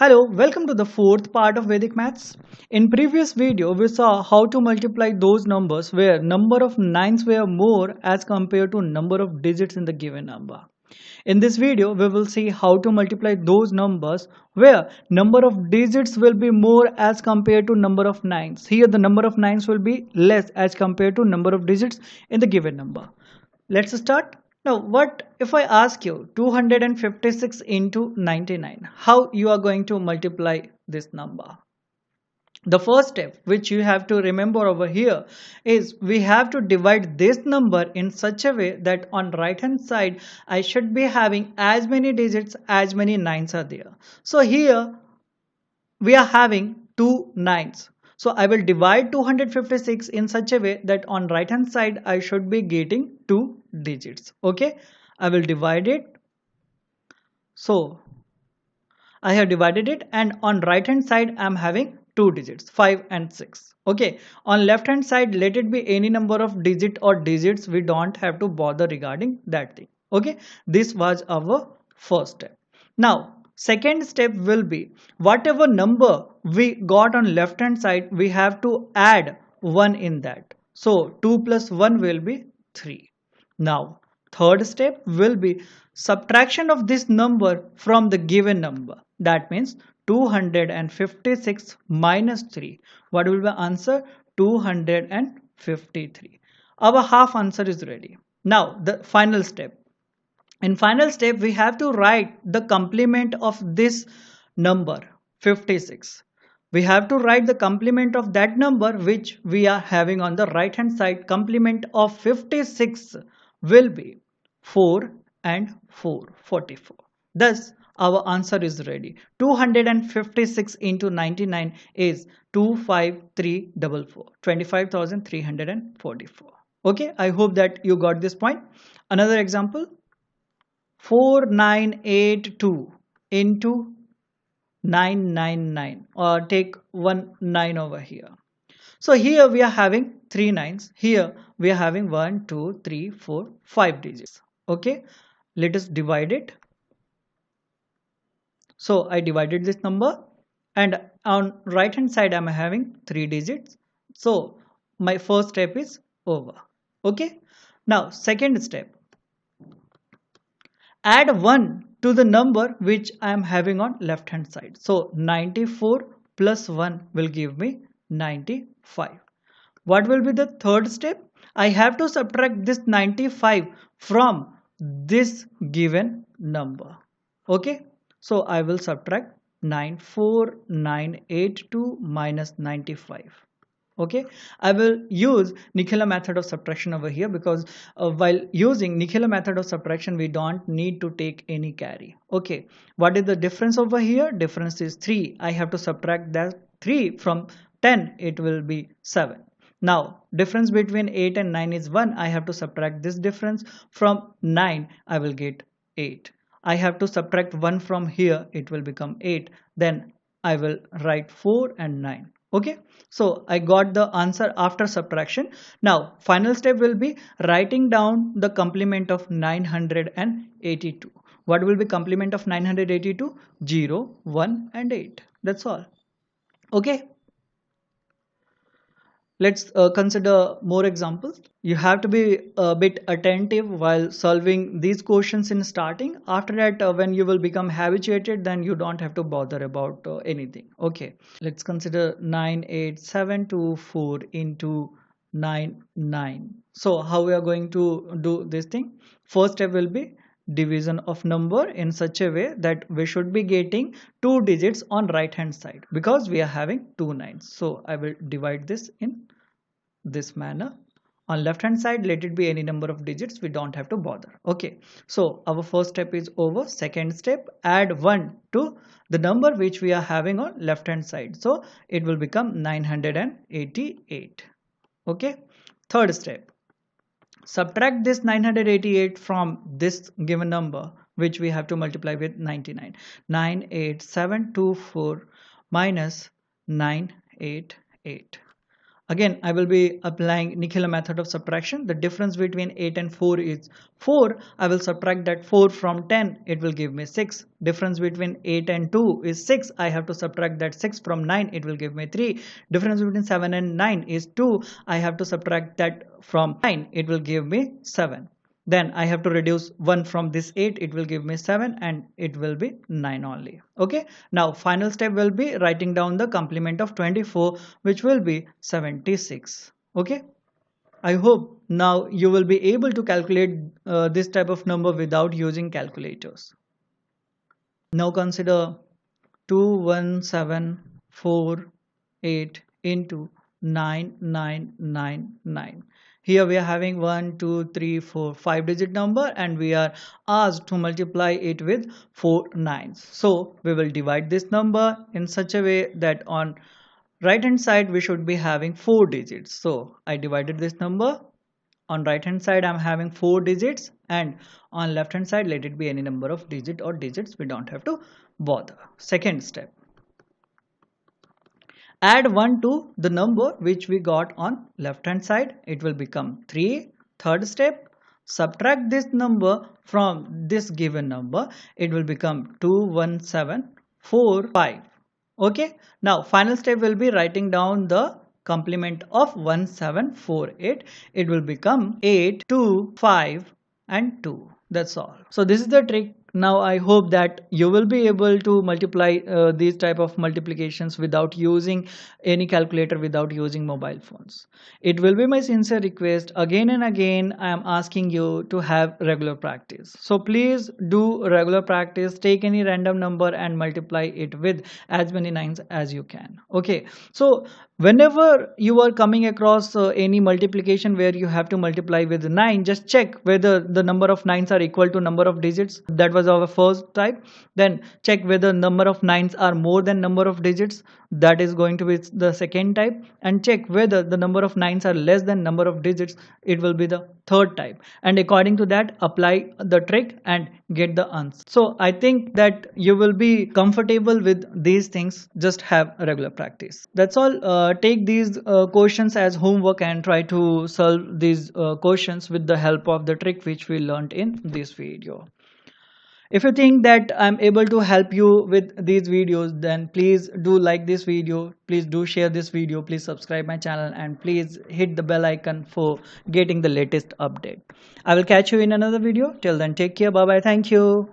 Hello, welcome to the fourth part of Vedic Maths. In previous video, we saw how to multiply those numbers where number of nines were more as compared to number of digits in the given number. In this video, we will see how to multiply those numbers where number of digits will be more as compared to number of nines. Here the number of nines will be less as compared to number of digits in the given number. Let's start. Now, what if I ask you 256 into 99? How you are going to multiply this number? The first step which you have to remember over here is we have to divide this number in such a way that on right hand side I should be having as many digits as many nines are there. So here we are having two nines. So I will divide 256 in such a way that on right hand side I should be getting two digits. Okay, I will divide it. So I have divided it, and on right hand side I am having two digits 5 and 6. Okay, on left hand side let it be any number of digit or digits, we don't have to bother regarding that thing. Okay, this was our first step. Now second step will be whatever number we got on left hand side we have to add 1 in that. So 2 plus 1 will be 3. Now third step will be subtraction of this number from the given number. That means 256 minus 3. What will be the answer? 253. Our half answer is ready. Now the final step. In final step we have to write the complement of this number 56. We have to write the complement of that number which we are having on the right hand side. Complement of 56 will be 4 and 4, 44. Thus our answer is ready. 256 into 99 is 25344, 25,344. Okay, I hope that you got this point. Another example, 4982 into 999, or take one 9 over here. So here we are having three nines. Here we are having 1, 2, 3, 4, 5 digits. Okay, let us divide it. So I divided this number, and on right hand side I'm having 3 digits. So my first step is over. Okay, now second step, add 1 to the number which I am having on left hand side. So 94 plus 1 will give me 95. What will be the third step? I have to subtract this 95 from this given number. Okay, so I will subtract 94982 minus 95. Okay, I will use Nicola method of subtraction over here because while using Nicola method of subtraction we don't need to take any carry. Okay, what is the difference over here? Difference is 3. I have to subtract that 3 from 10, it will be 7. Now difference between 8 and 9 is 1. I have to subtract this difference from 9, I will get 8. I have to subtract 1 from here, it will become 8. Then I will write 4 and 9. Okay, so I got the answer after subtraction. Now final step will be writing down the complement of 982. What will be complement of 982? 0, 1 and 8. That's all. Okay, let's consider more examples. You have to be a bit attentive while solving these questions in starting. After that, when you will become habituated, then you don't have to bother about anything. Okay, let's consider 98724 into 99. So how we are going to do this thing? First step will be division of number in such a way that we should be getting two digits on right hand side because we are having two nines. So I will divide this in this manner. On left hand side let it be any number of digits, we don't have to bother. Okay, so our first step is over. Second step, add 1 to the number which we are having on left hand side, so it will become 988. Okay, third step, subtract this 988 from this given number which we have to multiply with 99. 98724 minus 988. Again, I will be applying Nicola method of subtraction. The difference between 8 and 4 is 4. I will subtract that 4 from 10. It will give me 6. Difference between 8 and 2 is 6. I have to subtract that 6 from 9. It will give me 3. Difference between 7 and 9 is 2. I have to subtract that from 9. It will give me 7. Then I have to reduce 1 from this 8. It will give me 7 and it will be 9 only. Okay. Now final step will be writing down the complement of 24, which will be 76. Okay. I hope now you will be able to calculate this type of number without using calculators. Now consider 21748 into 9999. Here we are having 1 2 3 4 5 digit number, and we are asked to multiply it with 4 nines. So we will divide this number in such a way that on right hand side we should be having 4 digits. So I divided this number. On right hand side I'm having 4 digits, and on left hand side let it be any number of digit or digits. We don't have to bother. Second step, add 1 to the number which we got on left hand side. It will become 3. Third step, subtract this number from this given number. It will become 21745. Okay. Now final step will be writing down the complement of 1748. It will become 8 2 5 and 2. That's all. So this is the trick. Now I hope that you will be able to multiply these type of multiplications without using any calculator, without using mobile phones. It will be my sincere request. Again and again I am asking you to have regular practice. So please do regular practice. Take any random number and multiply it with as many nines as you can. Okay. So whenever you are coming across any multiplication where you have to multiply with 9, just check whether the number of nines are equal to number of digits. That was our first type. Then check whether number of nines are more than number of digits. That is going to be the second type. And check whether the number of nines are less than number of digits. It will be the third type. And according to that, apply the trick and get the answer. So I think that you will be comfortable with these things. Just have a regular practice. That's all. Take these questions as homework and try to solve these questions with the help of the trick which we learned in this video. If you think that I'm able to help you with these videos, then please do like this video, please do share this video, please subscribe my channel, and please hit the bell icon for getting the latest update. I will catch you in another video. Till then, take care. Bye bye. Thank you.